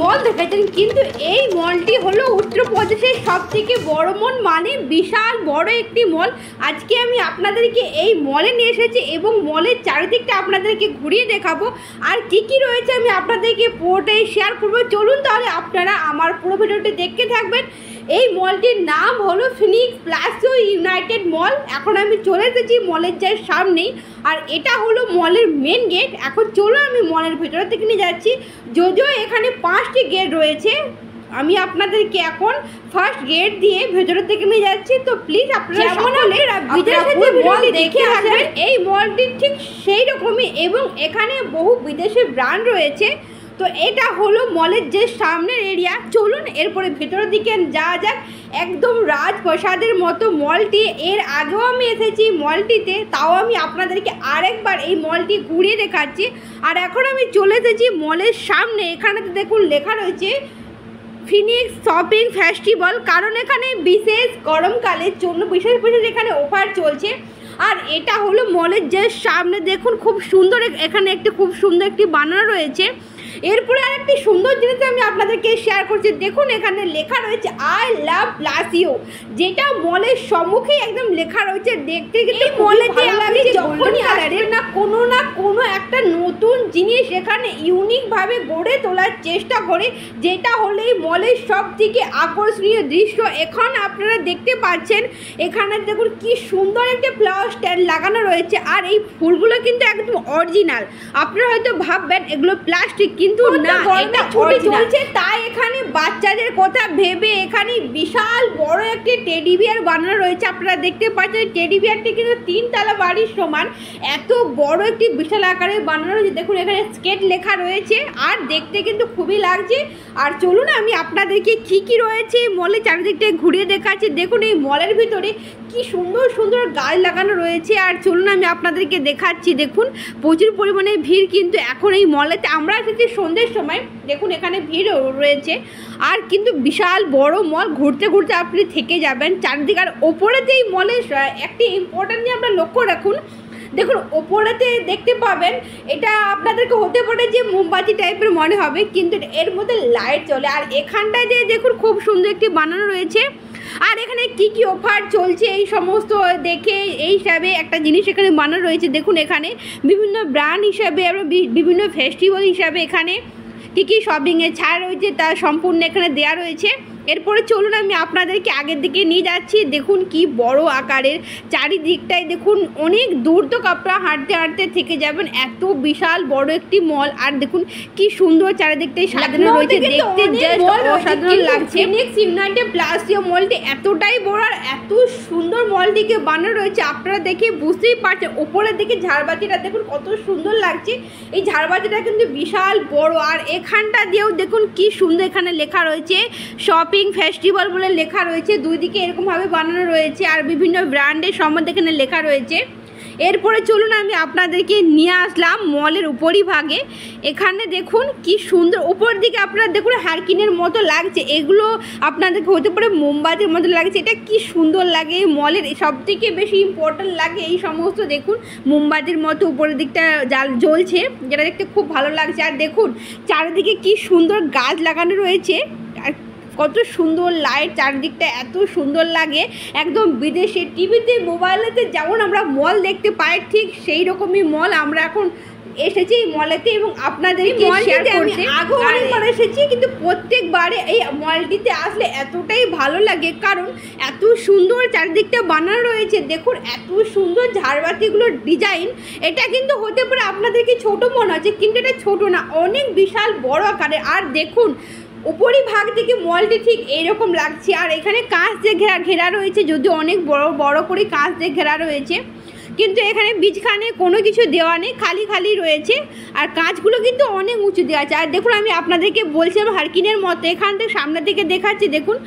মল দেখেছেন, কিন্তু এই মলটি হলো উত্তরপ্রদেশের সবথেকে বড় মল, মানে বিশাল বড় একটি মল। আজকে আমি আপনাদেরকে এই মলে নিয়ে এসেছি এবং মলের চারিদিকটা আপনাদেরকে ঘুরিয়ে দেখাবো আর কি কি রয়েছে আমি আপনাদেরকে পুরোটাই শেয়ার করবো। চলুন তাহলে আপনারা আমার পুরো ভিডিওটি দেখতে থাকবেন। এই মলটির নাম হলো ফিনিক্স প্লাসিও ইউনাইটেড মল। এখন আমি চলে এসেছি মলের যার সামনেই, আর এটা হলো মলের মেন গেট। এখন চলুন আমি মলের ভিতরে থেকে নিয়ে যাচ্ছি। যদিও এখানে 5টি গেট রয়েছে, আমি আপনাদেরকে এখন ফার্স্ট গেট দিয়ে ভেতরের থেকে নিয়ে যাচ্ছি। তো প্লিজ আপনারা দেখে আসবেন। এই মলটি ঠিক সেই রকমই এবং এখানে বহু বিদেশি ব্র্যান্ড রয়েছে। তো এটা হলো মলের যে সামনের এরিয়া। চলুন এরপরে ভেতরের দিকে যাওয়া যাক। একদম রাজপ্রাসাদের মতো মলটি। এর আগেও আমি এসেছি মলটিতে, তাও আমি আপনাদেরকে আরেকবার এই মলটি ঘুরিয়ে দেখাচ্ছি। আর এখন আমি চলে এসেছি মলের সামনে। এখানে দেখুন লেখা রয়েছে ফিনিক্স শপিং ফেস্টিভ্যাল, কারণ এখানে বিশেষ গরমকালের জন্য বিশেষ এখানে অফার চলছে। আর এটা হলো মলের যে সামনে, দেখুন খুব সুন্দর এখানে খুব সুন্দর একটি বানানো রয়েছে। এরপরে আর একটি সুন্দর জিনিস আমি আপনাদেরকে শেয়ার করছি। দেখুন এখানে লেখা রয়েছে আই লাভ প্লাসিও, যেটা মলের সম্মুখেই একদম লেখা রয়েছে। দেখতে কিন্তু মলেতে আপনি যখনই আসবেন না কোনো একটা নতুন জিনিস এখানে ইউনিকভাবে গড়ে তোলার চেষ্টা করে, যেটা হলো এই মলের সব থেকে আকর্ষণীয় দৃশ্য। এখন আপনারা দেখতে পাচ্ছেন এখানে দেখুন কি সুন্দর একটা ফ্লাওয়ার স্ট্যান্ড লাগানো রয়েছে। আর এই ফুলগুলো কিন্তু একদম অরিজিনাল। আপনারা হয়তো ভাববেন এগুলো প্লাস্টিক, কিন্তু না, এটা ছুটি চলছে তাই এখানে বাচ্চাদের কথা ভেবে এখানে বিশাল বড় একটি টেডি বিয়ার বানানো রয়েছে। আপনারা দেখতে পাচ্ছেন টেডি বিয়ারটি কিন্তু 3 তলা বাড়ির সমান, এত বড় একটি বিশাল আকারে বানানো রয়েছে। দেখুন এখানে স্কেট লেখা রয়েছে আর দেখতে কিন্তু খুবই লাগছে। আর চলুন আমি আপনাদেরকে কি কি রয়েছে মলের চারিদিকটায় ঘুরিয়ে দেখাচ্ছি। দেখুন এই মলের ভিতরে কি সুন্দর সুন্দর গাছ লাগানো রয়েছে। আর চলুন আমি আপনাদেরকে দেখাচ্ছি। দেখুন প্রচুর পরিমাণে ভিড় কিন্তু এখন এই মলেতে। আমরা এসেছি সন্ধ্যের সময়, দেখুন এখানে ভিড় রয়েছে। আর কিন্তু বিশাল বড় মল, ঘুরতে ঘুরতে আপনি থেকে যাবেন চারিদিকে। আর ওপরেতে এই মলের একটি ইম্পর্টেন্ট নিয়ে আপনারা লক্ষ্য রাখুন। দেখুন ওপরেতে দেখতে পাবেন, এটা আপনাদেরকে হতে পারে যে মোমবাতি টাইপের মনে হবে, কিন্তু এর মধ্যে লাইট চলে। আর এখানটায় যে দেখুন খুব সুন্দর একটি বানানো রয়েছে। আর এখানে কি কি অফার চলছে এই সমস্ত দেখে এই হিসাবে একটা জিনিস এখানে বানানো রয়েছে। দেখুন এখানে বিভিন্ন ব্র্যান্ড হিসাবে আমরা বিভিন্ন ফেস্টিভ্যাল হিসাবে এখানে কী কী শপিংয়ের ছাড় রয়েছে তা সম্পূর্ণ এখানে দেওয়া রয়েছে। এরপরে চলুন আমি আপনাদেরকে আগের দিকে নিয়ে যাচ্ছি। দেখুন কি বড় আকারের চারিদিকটায়, দেখুন অনেক দূর তো আপনারা হাঁটতে হাঁটতে থেকে যাবেন, এত বিশাল বড় একটি মল। আর দেখুন কি সুন্দর চারিদিকটাই সাজানো রয়েছে, দেখতে জাস্ট অসাধারণ লাগছে। ফিনিক্স ইউনাইটেড প্লাসিও মলটি এতটাই বড় আর এত সুন্দর মলটিকে বানানো রয়েছে, আপনারা দেখে বুঝতেই পারছেন। ওপরের দিকে ঝাড়বাতিটা দেখুন কত সুন্দর লাগছে। এই ঝাড়বাতিটা কিন্তু বিশাল বড়। আর এখানটা দিয়েও দেখুন কি সুন্দর এখানে লেখা রয়েছে শপিং ফেস্টিভ্যাল বলে লেখা রয়েছে। দুই দিকে এরকমভাবে বানানো রয়েছে আর বিভিন্ন ব্র্যান্ডের সম্বন্ধে এখানে লেখা রয়েছে। এরপরে চলুন আমি আপনাদেরকে নিয়ে আসলাম মলের উপরিভাগে। এখানে দেখুন কি সুন্দর, উপর দিকে আপনারা দেখুন হারকিনের মতো লাগছে, এগুলো আপনাদেরকে হতে পারে মোমবাতির মতো লাগছে। এটা কি সুন্দর লাগে। মলের সবথেকে বেশি ইম্পর্ট্যান্ট লাগে এই সমস্ত দেখুন মোমবাতির মতো উপরের দিকটা জ্বলছে, যেটা দেখতে খুব ভালো লাগছে। আর দেখুন চারিদিকে কি সুন্দর গাছ লাগানো রয়েছে আর কত সুন্দর লাইট, চারিদিকটা এত সুন্দর লাগে। একদম বিদেশে টিভিতে মোবাইলেতে যেমন আমরা মল দেখতে পাই, ঠিক সেই রকমই মল আমরা এখন এসেছি এই মলেতে এবং আপনাদেরকে শেয়ার করছি। আগেও অনেকবার এসেছি, কিন্তু প্রত্যেকবারে এই মলটিতে আসলে এতটাই ভালো লাগে, কারণ এত সুন্দর চারিদিকটা বানানো রয়েছে। দেখুন এত সুন্দর ঝাড়বাতিগুলোর ডিজাইন। এটা কিন্তু হতে পারে আপনাদেরকে ছোট মনে হচ্ছে, কিন্তু এটা ছোট না, অনেক বিশাল বড় আকারের। আর দেখুন উপরি ভাগ থেকে মলটি ঠিক এইরকম লাগছে। আর এখানে কাঁচ দিয়ে ঘেরা রয়েছে, যদিও অনেক বড় বড় করে কাঁচ দিয়ে ঘেরা রয়েছে, কিন্তু এখানে বীজখানে কোনো কিছু দেওয়া নেই, খালি খালি রয়েছে। আর কাঁচগুলো কিন্তু অনেক উঁচু দেওয়া আছে। আর দেখুন আমি আপনাদেরকে বলছিলাম হারকিনের মতো, এখান থেকে সামনে থেকে দেখাচ্ছি। দেখুন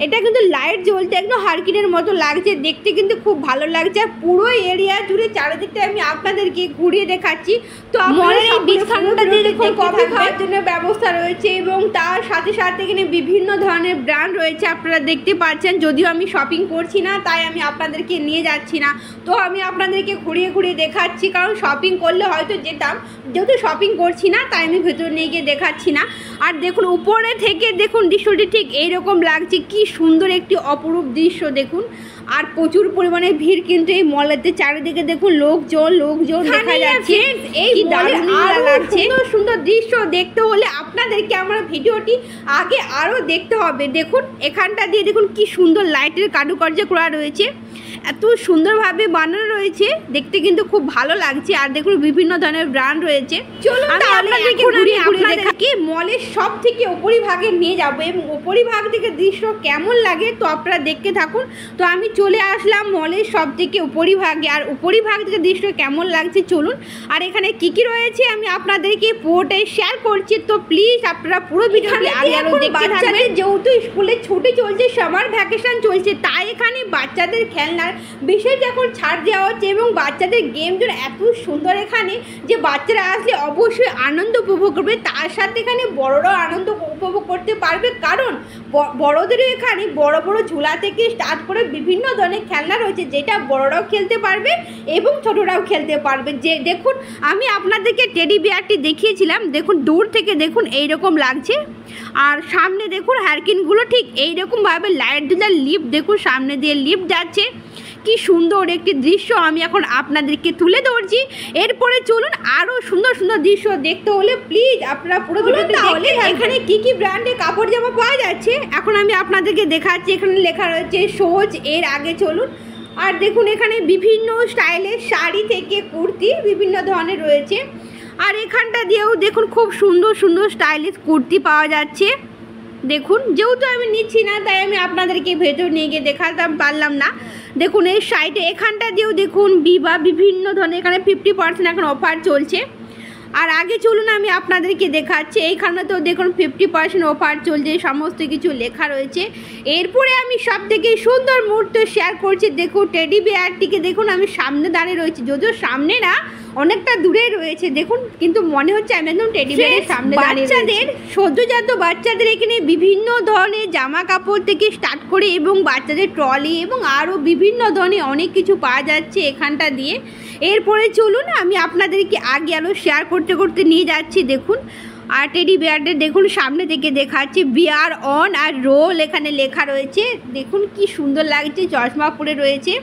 এটা কিন্তু লাইট জ্বলতে একদম হারকিনের মতো লাগছে, দেখতে কিন্তু খুব ভালো লাগছে। আর পুরো এরিয়া জুড়ে চারিদিকটা আমি আপনাদেরকে ঘুরিয়ে দেখাচ্ছি। তো মলের এই বিছানাটা দিয়ে দেখুন কফি খাওয়ার জন্য ব্যবস্থা রয়েছে এবং তার সাথে সাথে এখানে বিভিন্ন ধরনের ব্র্যান্ড রয়েছে, আপনারা দেখতে পাচ্ছেন। যদিও আমি শপিং করছি না তাই আমি আপনাদেরকে নিয়ে যাচ্ছি না, তো আমি আপনাদেরকে ঘুরিয়ে ঘুরিয়ে দেখাচ্ছি, কারণ শপিং করলে হয়তো যেতাম, যেহেতু শপিং করছি না তাই আমি ভেতরে নিয়ে গিয়ে দেখাচ্ছি না। আর দেখুন উপরে থেকে দেখুন দৃশ্যটি ঠিক এইরকম লাগছে, কি সুন্দর একটি অপরূপ দৃশ্য দেখুন। আর প্রচুর পরিমাণে ভিড় কিন্তু এই মলেতে, চারিদিকে দেখুন লোকজন দেখা যাচ্ছে। এই দারুণ লাগছে, সুন্দর সুন্দর দৃশ্য দেখতে হলে আপনাদেরকে আমার ভিডিওটি আগে আরও দেখতে হবে। দেখুন এখানটা দিয়ে দেখুন কি সুন্দর লাইটের কারুকার্য করা রয়েছে, এত সুন্দরভাবে বানানো রয়েছে, দেখতে কিন্তু খুব ভালো লাগছে। আর দেখুন বিভিন্ন ধরনের ব্র্যান্ড রয়েছে। চলুন আপনাদেরকে আপনাদেরকে মলের সব থেকে উপরিভাগে নিয়ে যাবো এবং উপরিভাগ থেকে দৃশ্য কেমন লাগে তো আপনারা দেখতে থাকুন। তো আমি চলে আসলাম মলের সব থেকে উপরিভাগে, আর উপরিভাগ থেকে দৃশ্য কেমন লাগছে চলুন। আর এখানে কি কি রয়েছে আমি আপনাদেরকে পুরোটাই শেয়ার করছি, তো প্লিজ আপনারা পুরো ভিডিওটি আগে আরো দেখতে থাকবেন। যেহেতু স্কুলে ছুটি চলছে, সামার ভ্যাকেশন চলছে, তাই এখানে বাচ্চাদের খেলনার বিশেষ এখন ছাড় দেওয়া হচ্ছে এবং বাচ্চাদের গেম জোন এত সুন্দর এখানে যে বাচ্চারা আসলে অবশ্যই আনন্দ উপভোগ করবে, তার সাথে এখানে বড়রাও আনন্দ উপভোগ করতে পারবে। কারণ বড়দেরও এখানে বড় বড় ঝুলা থেকে স্টার্ট করে বিভিন্ন ধরনের খেলনা রয়েছে, যেটা বড়রাও খেলতে পারবে এবং ছোটরাও খেলতে পারবে। যে দেখুন আমি আপনাদেরকে টেডি বিয়ারটি দেখিয়েছিলাম, দেখুন দূর থেকে দেখুন এইরকম লাগছে। আর সামনে দেখুন হারকিনগুলো ঠিক এইরকমভাবে লাইট দিলে লিফট দেখুন সামনে দিয়ে লিফট যাচ্ছে, কি সুন্দর একটি দৃশ্য আমি এখন আপনাদেরকে তুলে ধরছি। এরপরে চলুন আরও সুন্দর সুন্দর দৃশ্য দেখতে হলে প্লিজ আপনারা পুরো ভিডিওটি দেখলে এখানে কি কি ব্র্যান্ডের কাপড় জামা পাওয়া যাচ্ছে এখন আমি আপনাদেরকে দেখাচ্ছি। এখানে লেখা রয়েছে সোজ, এর আগে চলুন। আর দেখুন এখানে বিভিন্ন স্টাইলের শাড়ি থেকে কুর্তি বিভিন্ন ধরনের রয়েছে। আর এখানটা দিয়েও দেখুন খুব সুন্দর সুন্দর স্টাইলিশ কুর্তি পাওয়া যাচ্ছে। দেখুন যেহেতু আমি নিচ্ছি না তাই আমি আপনাদেরকে ভেতর নিয়ে গিয়ে দেখাতে পারলাম না। দেখুন এই সাইডে এখানটা দিয়েও দেখুন বিবা বিভিন্ন ধরনের এখানে 50% এখন অফার চলছে। আর আগে চলুন আমি আপনাদেরকে দেখাচ্ছি, এইখানেতেও দেখুন 50% অফার চলছে, সমস্ত কিছু লেখা রয়েছে। এরপরে আমি সব থেকে সুন্দর মুহূর্ত শেয়ার করছি। দেখুন টেডি বিয়ারটিকে দেখুন আমি সামনে দাঁড়িয়ে রয়েছি, যদিও সামনে না অনেকটা দূরে রয়েছে দেখুন, কিন্তু মনে হচ্ছে আমি একদম টেডি বিয়ারের সামনে দাঁড়িয়ে। বাচ্চাদের সদ্যজাত বাচ্চাদের এখানে বিভিন্ন ধরনের জামা কাপড় থেকে স্টার্ট করে এবং বাচ্চাদের ট্রলি এবং আরও বিভিন্ন ধরনের অনেক কিছু পাওয়া যাচ্ছে এখানটা দিয়ে। এরপরে চলুন আমি আপনাদেরকে আগে আরও শেয়ার করতে করতে নিয়ে যাচ্ছি। দেখুন আর টেডি বিয়ারদের দেখুন সামনে থেকে দেখাচ্ছি বিয়ার অন আর রোল এখানে লেখা রয়েছে, দেখুন কি সুন্দর লাগছে, চশমা পরে রয়েছে।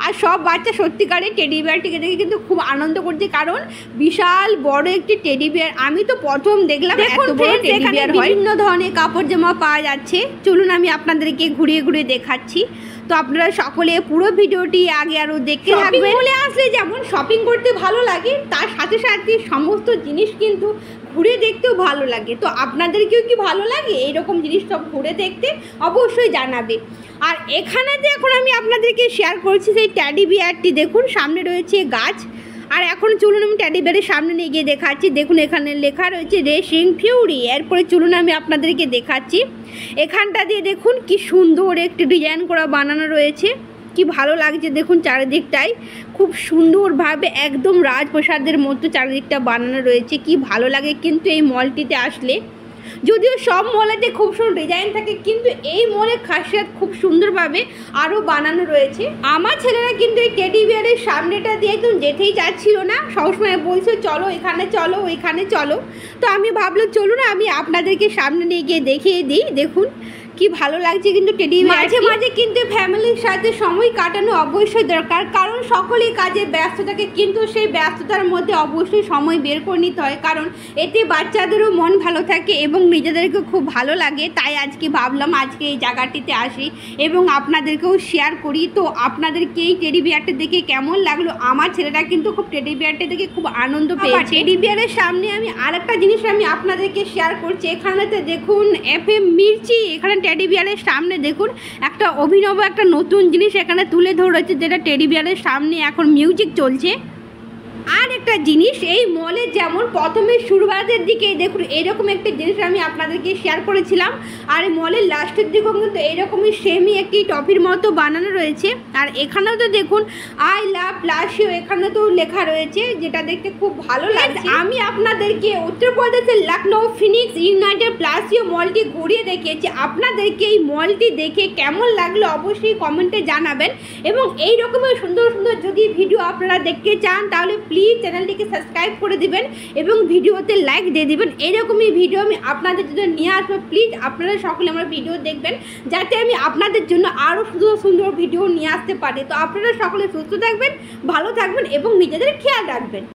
আর সব বাচ্চা সত্যিকারের টেডি বিয়ারটিকে দেখে কিন্তু খুব আনন্দ করছে, কারণ বিশাল বড় একটি টেডি বিয়ার আমি তো প্রথম দেখলাম এত বড় টেডি বিয়ার। বিভিন্ন ধরনের কাপড় জামা পাওয়া যাচ্ছে, চলুন আমি আপনাদেরকে ঘুরিয়ে ঘুরিয়ে দেখাচ্ছি। তো আপনারা সকলে পুরো ভিডিওটি আগে আরও দেখতে থাকবেন। বলে আসলে যেমন শপিং করতে ভালো লাগে, তার সাথে সাথে সমস্ত জিনিস কিন্তু ঘুরে দেখতেও ভালো লাগে। তো আপনাদেরকেও কি ভালো লাগে এইরকম জিনিস সব ঘুরে দেখতে? অবশ্যই জানাবে। আর এখানেতে এখন আমি আপনাদেরকে শেয়ার করছি সেই টেডি বিয়ারটি, দেখুন সামনে রয়েছে গাছ। আর এখন চলুন আমি টেডি বিয়ারের সামনে নিয়ে গিয়ে দেখাচ্ছি। দেখুন এখানে লেখা রয়েছে রেসিং ফিউরি। এরপরে চলুন আমি আপনাদেরকে দেখাচ্ছি। এখানটা দিয়ে দেখুন কি সুন্দর একটি ডিজাইন করা বানানো রয়েছে, কি ভালো লাগছে দেখুন চারিদিকটাই খুব সুন্দরভাবে একদম রাজপ্রাসাদের মতো চারিদিকটা বানানো রয়েছে, কি ভালো লাগে কিন্তু এই মলটিতে আসলে। যদিও সব মলেতে খুব সুন্দর ডিজাইন থাকে, কিন্তু এই মলের খাসিয়াত খুব সুন্দরভাবে আরও বানানো রয়েছে। আমার ছেলেরা কিন্তু এই টেডি বিয়ারের সামনেটা দিয়ে একদম যেতেই যাচ্ছিল না, সবসময় বলছে চলো এখানে চলো ওইখানে চলো। তো আমি ভাবলাম চলুন আমি আপনাদেরকে সামনে নিয়ে গিয়ে দেখিয়ে দিই। দেখুন কি ভালো লাগছে কিন্তু টেডি বিয়ার। মাঝে মাঝে কিন্তু ফ্যামিলির সাথে সময় কাটানো অবশ্যই দরকার, কারণ সকলেই কাজে ব্যস্ত থাকে, কিন্তু সেই ব্যস্ততার মধ্যে অবশ্যই সময় বের করে নিতে হয়, কারণ এতে বাচ্চাদেরও মন ভালো থাকে এবং নিজেদেরকে খুব ভালো লাগে। তাই আজকে ভাবলাম আজকে এই জায়গাটিতে আসি এবং আপনাদেরকেও শেয়ার করি। তো আপনাদেরকে এই টেডি বিয়ারটা দেখে কেমন লাগলো? আমার ছেলেটা কিন্তু খুব টেডি বিয়ারটা দেখে খুব আনন্দ পেয়েছে। টেডি বিয়ারের সামনে আমি আরেকটা জিনিস আমি আপনাদেরকে শেয়ার করছি। এখানেতে দেখুন FM মির্চি, এখানে টেডি বিয়ারের সামনে দেখুন একটা অভিনব একটা নতুন জিনিস এখানে তুলে ধরেছে, যেটা টেডি বিয়ারের সামনে এখন মিউজিক চলছে। আর একটা জিনিস, এই মলে যেমন প্রথমে শুরুবাতের দিকে দেখুন এরকম একটা জিনিস আমি আপনাদেরকে শেয়ার করেছিলাম, আর মলের লাস্টের দিকেও কিন্তু এইরকমই সেমই একটি টপির মতো বানানো রয়েছে। আর এখানেও তো দেখুন আই লাভ প্লাসিও এখানে তো লেখা রয়েছে, যেটা দেখতে খুব ভালো লাগছে। আমি আপনাদেরকে উত্তরপ্রদেশের লখনৌ ফিনিক্স ইউনাইটেড প্লাসিও মলটি ঘুরিয়ে দেখিয়েছি। আপনাদেরকে এই মলটি দেখে কেমন লাগলো অবশ্যই কমেন্টে জানাবেন, এবং এই রকমের সুন্দর সুন্দর যদি ভিডিও আপনারা দেখতে চান তাহলে প্লিজ চ্যানেলটিকে সাবস্ক্রাইব করে দিবেন এবং ভিডিওতে লাইক দিয়ে দিবেন। এইরকমই ভিডিও আমি আপনাদের জন্য নিয়ে আসবো। প্লিজ আপনারা সকলে আমার ভিডিও দেখবেন, যাতে আমি আপনাদের জন্য আরও সুন্দর সুন্দর ভিডিও নিয়ে আসতে পারি। তো আপনারা সকলে সুস্থ থাকবেন, ভালো থাকবেন এবং নিজেদের খেয়াল রাখবেন।